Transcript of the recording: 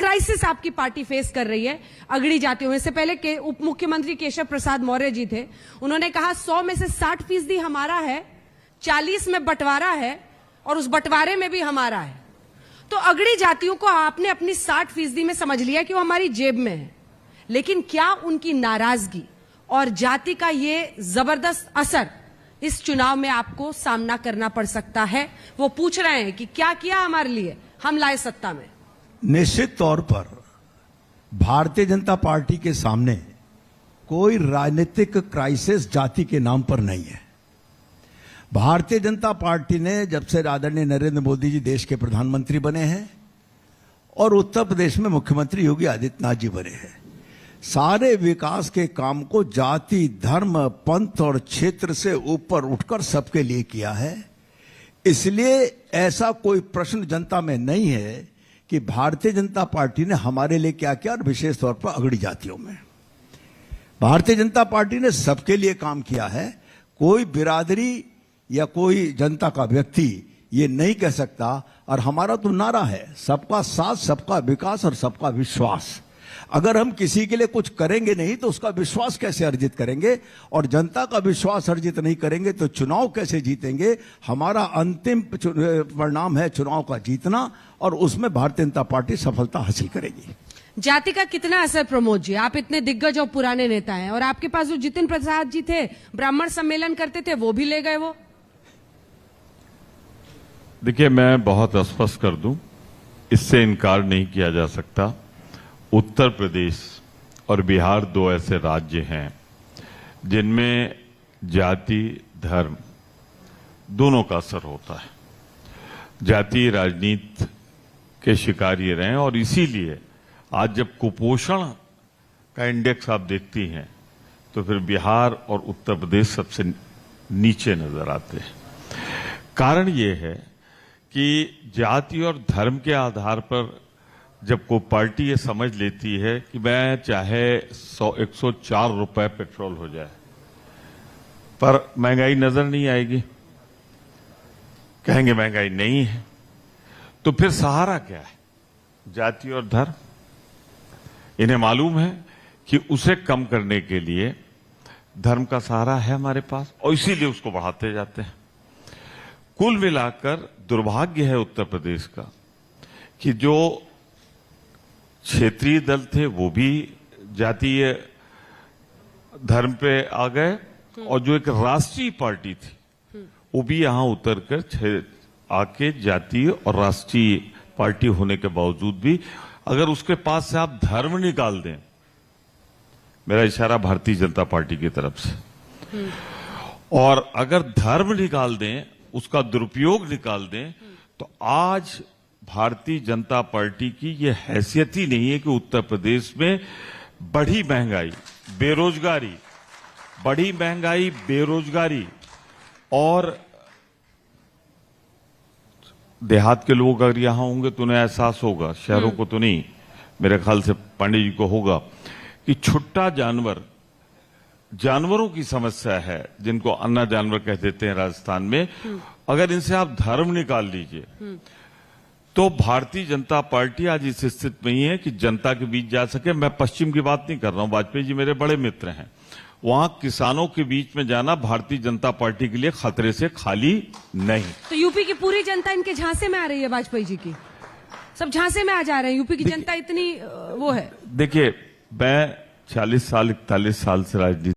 Crisis आपकी party face कर रही है अगड़ी जातियों में। इससे पहले उप मुख्यमंत्री केशव प्रसाद मौर्य जी थे, उन्होंने कहा 100 में से 60% हमारा है, 40 में बंटवारा है और उस बंटवारे में भी हमारा है। तो अगड़ी जातियों को आपने अपनी 60% में समझ लिया कि वो हमारी जेब में है, लेकिन क्या उनकी नाराजगी और जाति का ये जबरदस्त असर इस चुनाव में आपको सामना करना पड़ सकता है? वो पूछ रहे हैं कि क्या किया हमारे लिए, हम लाए सत्ता में। निश्चित तौर पर भारतीय जनता पार्टी के सामने कोई राजनीतिक क्राइसिस जाति के नाम पर नहीं है। भारतीय जनता पार्टी ने जब से आदरणीय नरेंद्र मोदी जी देश के प्रधानमंत्री बने हैं और उत्तर प्रदेश में मुख्यमंत्री योगी आदित्यनाथ जी बने हैं, सारे विकास के काम को जाति, धर्म, पंथ और क्षेत्र से ऊपर उठकर सबके लिए किया है। इसलिए ऐसा कोई प्रश्न जनता में नहीं है कि भारतीय जनता पार्टी ने हमारे लिए क्या किया, और विशेष तौर पर अगड़ी जातियों में भारतीय जनता पार्टी ने सबके लिए काम किया है। कोई बिरादरी या कोई जनता का व्यक्ति ये नहीं कह सकता। और हमारा तो नारा है सबका साथ, सबका विकास और सबका विश्वास। अगर हम किसी के लिए कुछ करेंगे नहीं तो उसका विश्वास कैसे अर्जित करेंगे, और जनता का विश्वास अर्जित नहीं करेंगे तो चुनाव कैसे जीतेंगे? हमारा अंतिम परिणाम है चुनाव का जीतना, और उसमें भारतीय जनता पार्टी सफलता हासिल करेगी। जाति का कितना असर प्रमोद जी? आप इतने दिग्गज और पुराने नेता हैं, और आपके पास जो जितिन प्रसाद जी थे, ब्राह्मण सम्मेलन करते थे, वो भी ले गए वो। देखिए, मैं बहुत स्पष्ट कर दूं, इससे इनकार नहीं किया जा सकता। उत्तर प्रदेश और बिहार दो ऐसे राज्य हैं जिनमें जाति, धर्म दोनों का असर होता है। जातीय राजनीति के शिकार ये रहे, और इसीलिए आज जब कुपोषण का इंडेक्स आप देखती हैं तो फिर बिहार और उत्तर प्रदेश सबसे नीचे नजर आते हैं। कारण ये है कि जाति और धर्म के आधार पर जब कोई पार्टी ये समझ लेती है कि मैं चाहे 104 रुपए पेट्रोल हो जाए पर महंगाई नजर नहीं आएगी, कहेंगे महंगाई नहीं है, तो फिर सहारा क्या है? जाति और धर्म। इन्हें मालूम है कि उसे कम करने के लिए धर्म का सहारा है हमारे पास, और इसीलिए उसको बढ़ाते जाते हैं। कुल मिलाकर दुर्भाग्य है उत्तर प्रदेश का कि जो क्षेत्रीय दल थे वो भी जातीय धर्म पे आ गए, और जो एक राष्ट्रीय पार्टी थी वो भी यहां उतरकर आके जातीय और राष्ट्रीय पार्टी होने के बावजूद भी, अगर उसके पास से आप धर्म निकाल दें, मेरा इशारा भारतीय जनता पार्टी की तरफ से, और अगर धर्म निकाल दें, उसका दुरुपयोग निकाल दें, तो आज भारतीय जनता पार्टी की यह हैसियत ही नहीं है कि उत्तर प्रदेश में बढ़ी महंगाई, बेरोजगारी और देहात के लोग अगर यहां होंगे तो उन्हें एहसास होगा, शहरों को तो नहीं, मेरे ख्याल से पांडे जी को होगा, कि छुट्टा जानवरों की समस्या है, जिनको अन्ना जानवर कह देते हैं राजस्थान में। अगर इनसे आप धर्म निकाल लीजिए तो भारतीय जनता पार्टी आज इस स्थिति में ही है कि जनता के बीच जा सके। मैं पश्चिम की बात नहीं कर रहा हूं, वाजपेयी जी मेरे बड़े मित्र हैं, वहां किसानों के बीच में जाना भारतीय जनता पार्टी के लिए खतरे से खाली नहीं। तो यूपी की पूरी जनता इनके झांसे में आ रही है, वाजपेयी जी की सब झांसे में आ जा रहे हैं। यूपी की जनता इतनी वो है। देखिए, मैं 40 साल 41 साल से राजनीति